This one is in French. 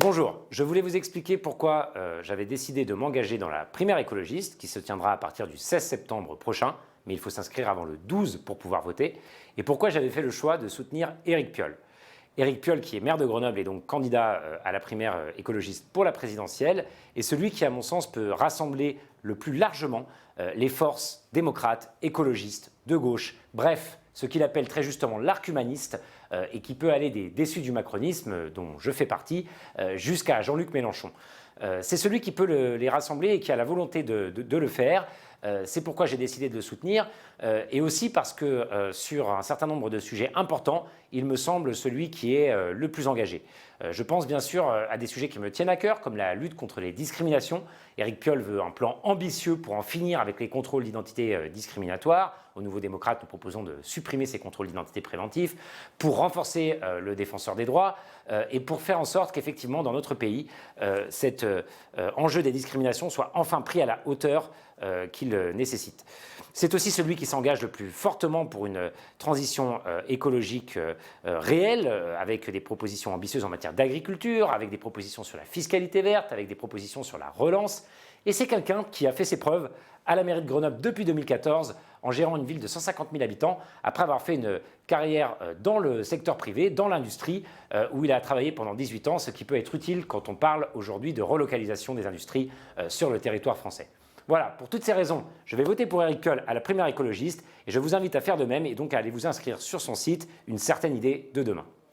Bonjour, je voulais vous expliquer pourquoi j'avais décidé de m'engager dans la primaire écologiste qui se tiendra à partir du 16 septembre prochain, mais il faut s'inscrire avant le 12 pour pouvoir voter, et pourquoi j'avais fait le choix de soutenir Éric Piolle. Éric Piolle, qui est maire de Grenoble et donc candidat à la primaire écologiste pour la présidentielle, est celui qui, à mon sens, peut rassembler le plus largement les forces démocrates, écologistes, de gauche, bref, ce qu'il appelle très justement l'arc humaniste et qui peut aller des déçus du macronisme, dont je fais partie, jusqu'à Jean-Luc Mélenchon. C'est celui qui peut les rassembler et qui a la volonté de le faire. C'est pourquoi j'ai décidé de le soutenir et aussi parce que sur un certain nombre de sujets importants, il me semble celui qui est le plus engagé. Je pense bien sûr à des sujets qui me tiennent à cœur, comme la lutte contre les discriminations. Éric Piolle veut un plan ambitieux pour en finir avec les contrôles d'identité discriminatoires. Au Nouveau Démocrate, nous proposons de supprimer ces contrôles d'identité préventifs pour renforcer le défenseur des droits et pour faire en sorte qu'effectivement, dans notre pays, cet enjeu des discriminations soit enfin pris à la hauteur qu'il nécessite. C'est aussi celui qui s'engage le plus fortement pour une transition écologique réelle, avec des propositions ambitieuses en matière d'agriculture, avec des propositions sur la fiscalité verte, avec des propositions sur la relance. Et c'est quelqu'un qui a fait ses preuves à la mairie de Grenoble depuis 2014 en gérant une ville de 150 000 habitants, après avoir fait une carrière dans le secteur privé, dans l'industrie, où il a travaillé pendant 18 ans, ce qui peut être utile quand on parle aujourd'hui de relocalisation des industries sur le territoire français. Voilà, pour toutes ces raisons, je vais voter pour Éric Piolle à la primaire écologiste et je vous invite à faire de même et donc à aller vous inscrire sur son site Une certaine idée de demain.